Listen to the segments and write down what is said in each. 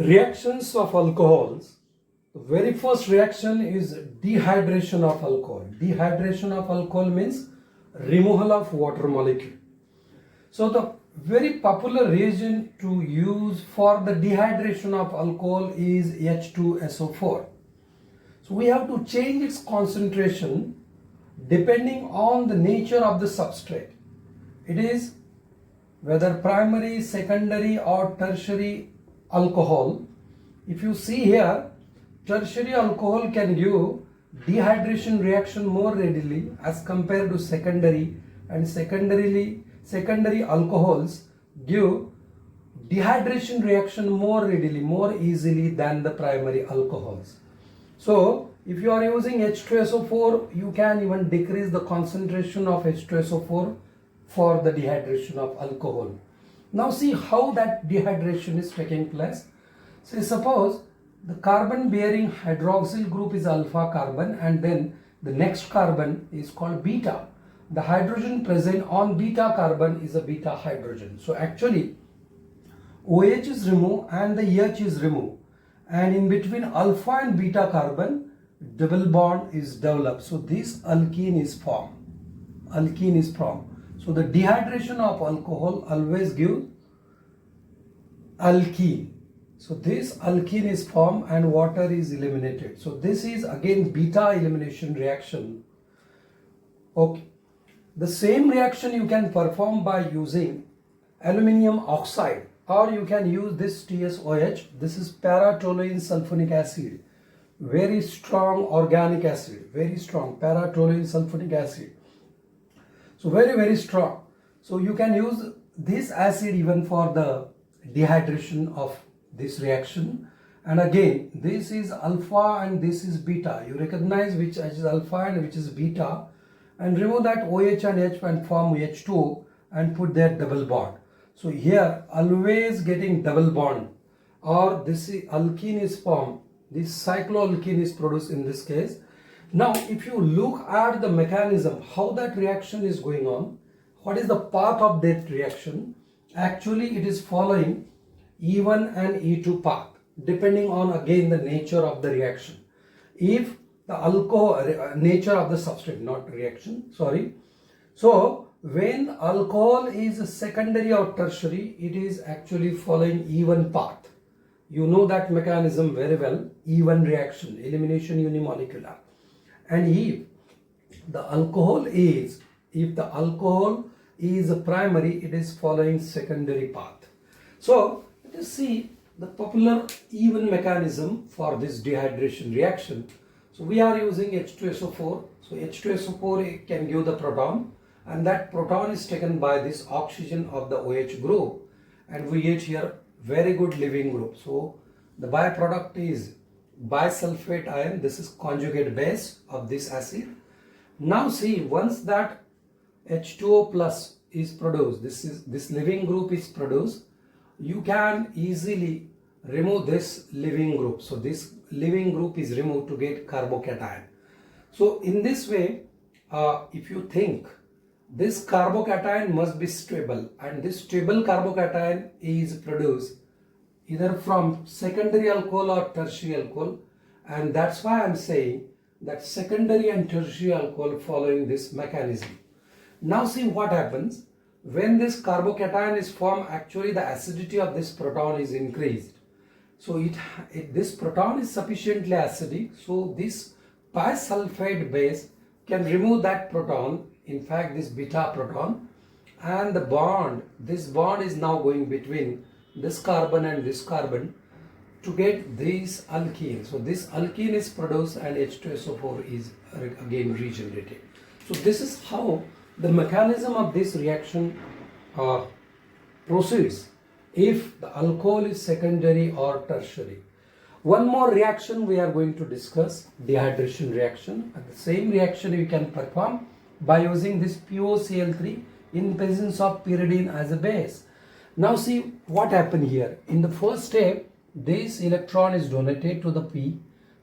Reactions of alcohols. The very first reaction is dehydration of alcohol. Dehydration of alcohol means removal of water molecule. So the very popular reagent to use for the dehydration of alcohol is H2SO4. So we have to change its concentration depending on the nature of the substrate. It is whether primary, secondary or tertiary alcohol. If you see here, tertiary alcohol can give dehydration reaction more readily as compared to secondary, and secondary alcohols give dehydration reaction more readily, more easily than the primary alcohols. So if you are using H2SO4, you can even decrease the concentration of H2SO4 for the dehydration of alcohol. Now see how that dehydration is taking place. So suppose the carbon bearing hydroxyl group is alpha carbon and then the next carbon is called beta. The hydrogen present on beta carbon is a beta hydrogen. So actually OH is removed and the H is removed, and in between alpha and beta carbon double bond is developed. So this alkene is formed. So the dehydration of alcohol always gives alkene. So this alkene is formed and water is eliminated. So this is again beta elimination reaction. Okay. The same reaction you can perform by using aluminium oxide, or you can use this TSOH. This is para-toluene sulfonic acid. Very strong organic acid. Very strong para-toluene sulfonic acid. So very strong. So you can use this acid even for the dehydration of this reaction. And again, this is alpha and this is beta. You recognize which is alpha and which is beta, and remove that OH and H and form H2 and put their double bond. So here always getting double bond, or this alkene is formed. This cycloalkene is produced in this case. Now if you look at the mechanism, how that reaction is going on, what is the path of that reaction? Actually it is following E1 and E2 path depending on again the nature of the reaction. If the alcohol nature of the substrate, not reaction, sorry. So when alcohol is secondary or tertiary, it is actually following E1 path. You know that mechanism very well. E1 reaction, elimination unimolecular. And if the alcohol is primary, it is following secondary path. So let us see the popular E1 mechanism for this dehydration reaction. So we are using H2SO4. So H2SO4 can give the proton, and that proton is taken by this oxygen of the OH group, and we get here very good leaving group. So the byproduct is bisulfate ion. This is conjugate base of this acid. Now see, once that H2O plus is produced, this leaving group is produced, you can easily remove this leaving group. So this leaving group is removed to get carbocation. So in this way, if you think this carbocation must be stable, and this stable carbocation is produced either from secondary alcohol or tertiary alcohol, and that's why I'm saying that secondary and tertiary alcohol following this mechanism. Now see what happens when this carbocation is formed. Actually the acidity of this proton is increased. So this proton is sufficiently acidic, so this bisulfite base can remove that proton, in fact this beta proton, and this bond is now going between this carbon and this carbon to get this alkene. So this alkene is produced and H2SO4 is again regenerated. So this is how the mechanism of this reaction proceeds if the alcohol is secondary or tertiary. One more reaction we are going to discuss, dehydration reaction. And the same reaction you can perform by using this POCl3 in presence of pyridine as a base. Now see what happened here. In the first step, this electron is donated to the P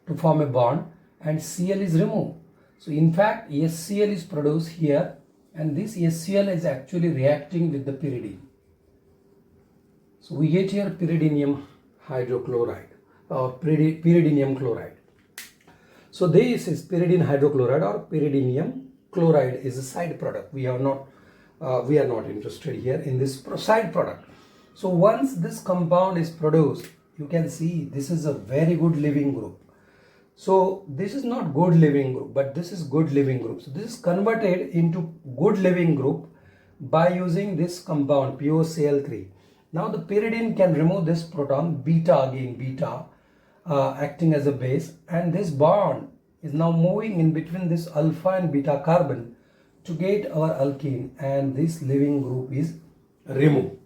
to form a bond and Cl is removed. So in fact HCl is produced here, and this HCl is actually reacting with the pyridine. So we get here pyridinium hydrochloride or pyridinium chloride. So this is pyridine hydrochloride or pyridinium chloride is a side product. We are not interested here in this side product. So once this compound is produced, you can see this is a very good leaving group. So this is not good leaving group, but this is good leaving group. So this is converted into good leaving group by using this compound POCl3. Now the pyridine can remove this proton, beta acting as a base, and this bond is now moving in between this alpha and beta carbon to get our alkene, and this leaving group is removed.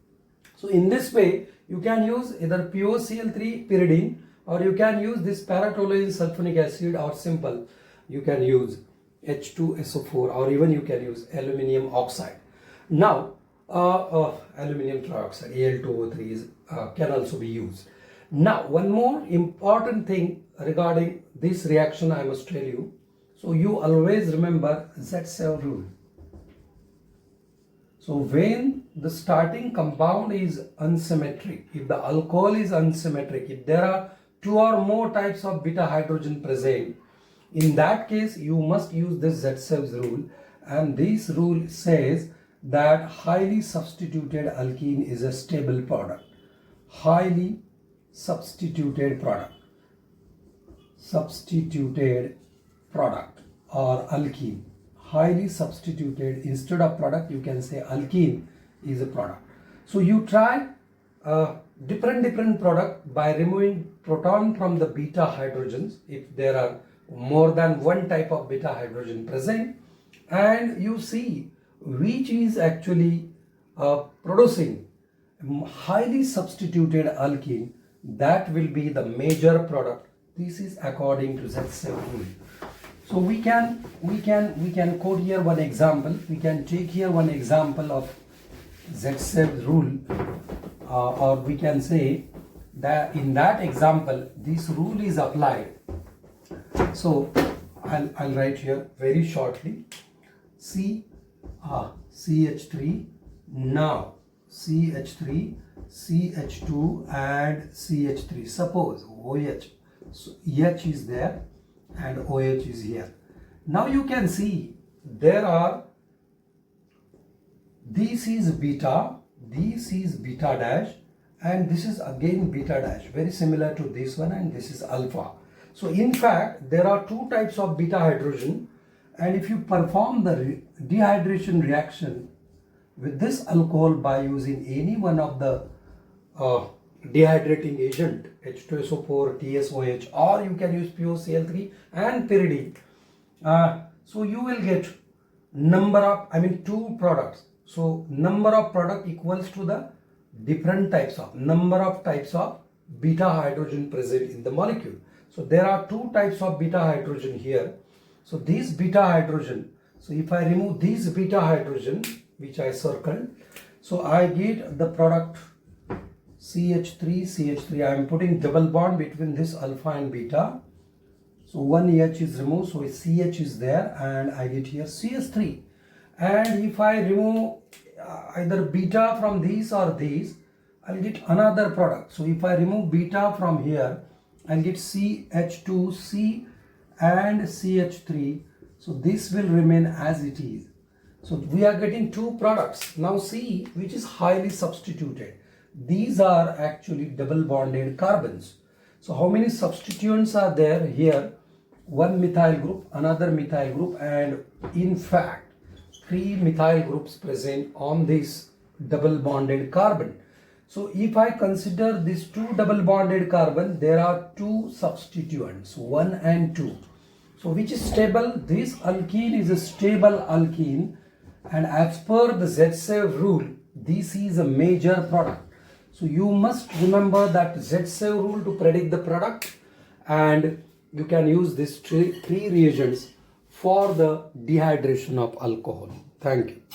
So in this way, you can use either POCl3 pyridine, or you can use this para-toluene sulfonic acid, or simple you can use H2SO4, or even you can use aluminium oxide. Now aluminium trioxide, Al2O3 can also be used. Now one more important thing regarding this reaction I must tell you. So you always remember Z7 rule. So when the starting compound is unsymmetric, if the alcohol is unsymmetric, if there are two or more types of beta hydrogen present, in that case you must use this Z7 rule, and this rule says that highly substituted alkene is a stable product. Highly substituted product or alkene. Highly substituted, instead of product you can say alkene is a product. So you try different product by removing proton from the beta hydrogens if there are more than one type of beta hydrogen present, and you see which is actually producing highly substituted alkene. That will be the major product. This is according to Z7 rule. So we can quote here one example. We can take here one example of Z7 rule, or we can say that in that example this rule is applied. So I'll write here very shortly. CH3, now CH3, CH2 and CH3. Suppose OH, so H is there and OH is here. Now you can see there are, this is beta dash, and this is again beta dash, very similar to this one, and this is alpha. So in fact there are two types of beta hydrogen, and if you perform the dehydration reaction with this alcohol by using any one of the dehydrating agent, H2SO4, TSOH, or you can use POCl3 and pyridine, so you will get two products. So number of product equals to the different types of number of types of beta hydrogen present in the molecule. So there are two types of beta hydrogen here. So these beta hydrogen, so if I remove these beta hydrogen which I circled, so I get the product CH3. I am putting double bond between this alpha and beta. So one H is removed, so CH is there, and I get here CH3. And if I remove either beta from these or these, I'll get another product. So if I remove beta from here, I'll get CH2C and CH3. So this will remain as it is. So we are getting two products. Now see which is highly substituted. These are actually double bonded carbons. So how many substituents are there here? One methyl group, another methyl group, and in fact 3 methyl groups present on this double bonded carbon. So if I consider these two double bonded carbon, there are two substituents, 1 and 2. So which is stable? This alkene is a stable alkene, and as per the Z7 rule, this is a major product. So you must remember that Z7 rule to predict the product, and you can use these three reagents for the dehydration of alcohol. Thank you.